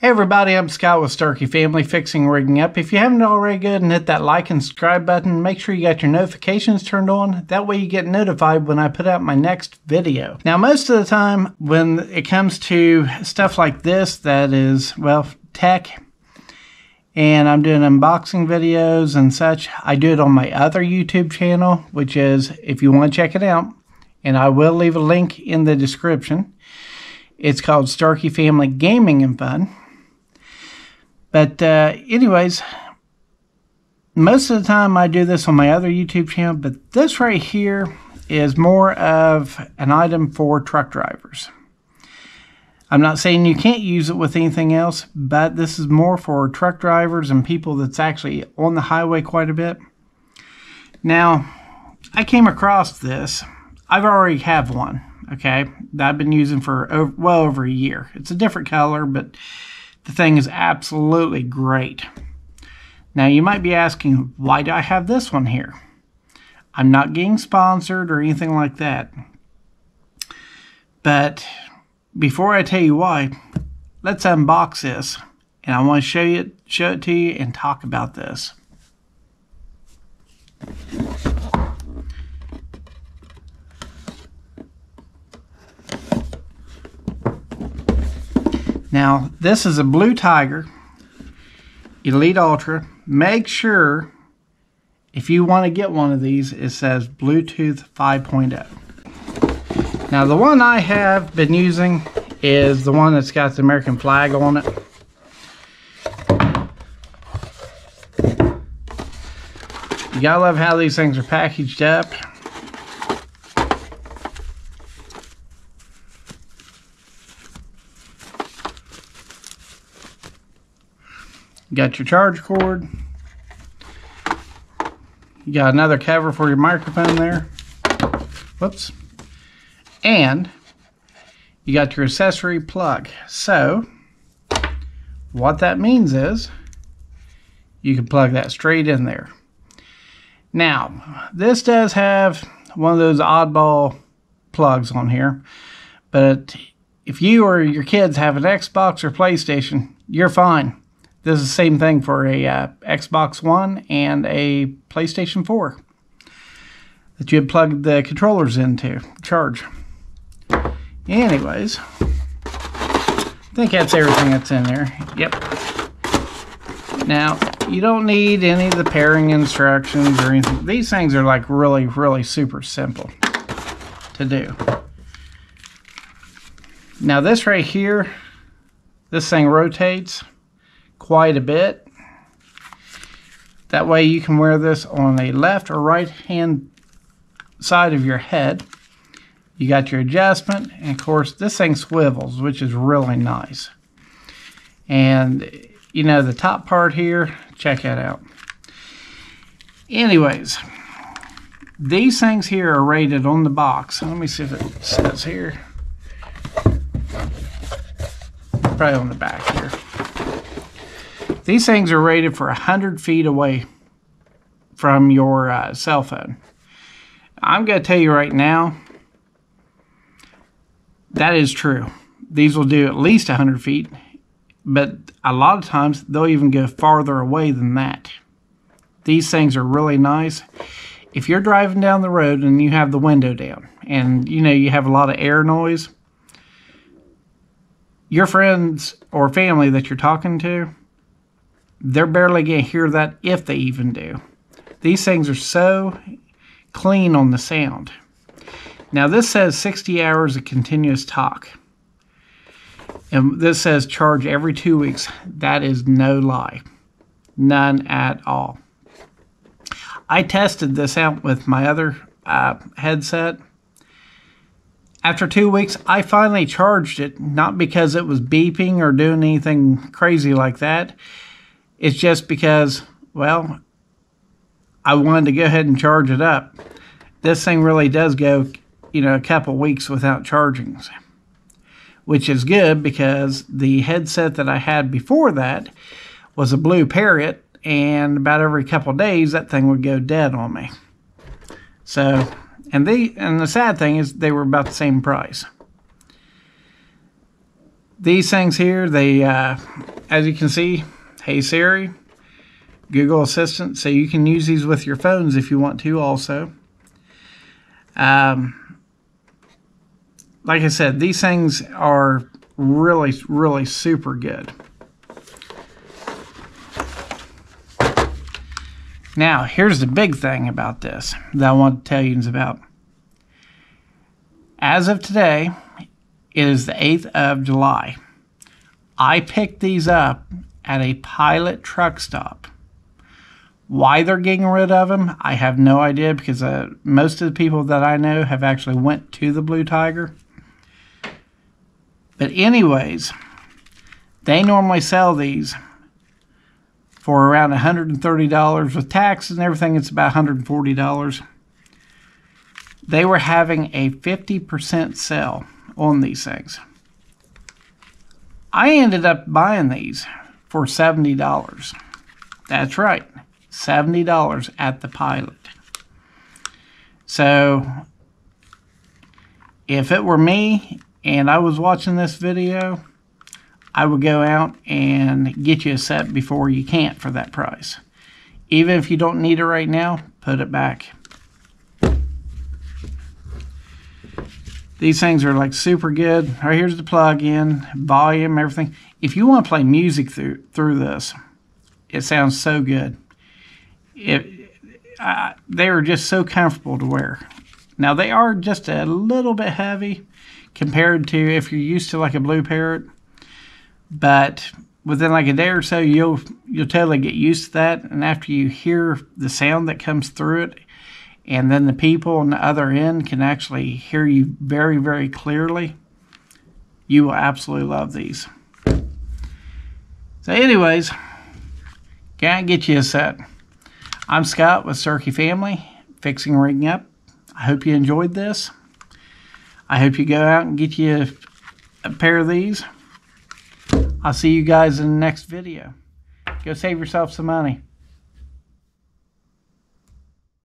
Hey everybody, I'm Scott with Starkey Family Fixing Rigging Up. If you haven't already, go ahead and hit that like and subscribe button. Make sure you got your notifications turned on. That way you get notified when I put out my next video. Now, most of the time when it comes to stuff like this that is, well, tech, and I'm doing unboxing videos and such, I do it on my other YouTube channel, which is, if you want to check it out, and I will leave a link in the description. It's called Starkey Family Gaming and Fun. But anyways, most of the time I do this on my other YouTube channel, but this right here is more of an item for truck drivers. I'm not saying you can't use it with anything else, but this is more for truck drivers and people that's actually on the highway quite a bit. Now, I came across this. I've already have one, okay, that I've been using for well over a year. It's a different color, but the thing is absolutely great. Now, you might be asking, why do I have this one here? I'm not getting sponsored or anything like that. But before I tell you why, let's unbox this. And I want to show it to you and talk about this. Now, this is a bluetiger Elite Ultra. Make sure, if you want to get one of these, it says Bluetooth 5.0. Now, the one I have been using is the one that's got the American flag on it. You gotta love how these things are packaged up. You got your charge cord. You got another cover for your microphone there. Whoops. And you got your accessory plug. So, what that means is you can plug that straight in there. Now, this does have one of those oddball plugs on here, but if you or your kids have an Xbox or PlayStation, you're fine. This is the same thing for a Xbox One and a PlayStation 4 that you had plugged the controllers into charge. Anyways, I think that's everything that's in there. Yep. Now, you don't need any of the pairing instructions or anything. These things are like really, really super simple to do. Now, this right here, this thing rotates quite a bit. That way you can wear this on a left or right hand side of your head. You got your adjustment, and of course this thing swivels, which is really nice. And you know, the top part here, check that out. Anyways, these things here are rated on the box. Let me see if it says here. Probably on the back here. These things are rated for 100 feet away from your cell phone. I'm going to tell you right now, that is true. These will do at least 100 feet, but a lot of times they'll even go farther away than that. These things are really nice. If you're driving down the road and you have the window down and you know you have a lot of air noise, your friends or family that you're talking to, they're barely going to hear that, if they even do. These things are so clean on the sound. Now, this says 60 hours of continuous talk. And this says charge every 2 weeks. That is no lie. None at all. I tested this out with my other headset. After 2 weeks, I finally charged it, not because it was beeping or doing anything crazy like that. It's just because, well, I wanted to go ahead and charge it up. This thing really does go, you know, a couple weeks without charging, which is good because the headset that I had before that was a Blue Parrot, and about every couple of days that thing would go dead on me. So, and the sad thing is they were about the same price. These things here, they as you can see, Hey Siri, Google Assistant, so you can use these with your phones if you want to also. Like I said, these things are really, really super good. Now, here's the big thing about this that I want to tell you about. As of today, it is the 8th of July. I picked these up at a Pilot truck stop. Why they're getting rid of them, I have no idea, because most of the people that I know have actually went to the bluetiger. But anyways, they normally sell these for around $130. With taxes and everything, it's about $140. They were having a 50% sale on these things. I ended up buying these for $70. That's right, $70 at the Pilot. So if it were me and I was watching this video, I would go out and get you a set before you can't for that price. Even if you don't need it right now, put it back. These things are like super good. All right, here's the plug-in, volume, everything. If you want to play music through this, it sounds so good. They are just so comfortable to wear. Now, they are just a little bit heavy compared to if you're used to like a Blue Parrot. But within like a day or so, you'll totally get used to that. And after you hear the sound that comes through it, and then the people on the other end can actually hear you very, very clearly, you will absolutely love these. So anyways, can't get you a set. I'm Scott with Sturkey Family, fixing rigging up. I hope you enjoyed this. I hope you go out and get you a pair of these. I'll see you guys in the next video. Go save yourself some money.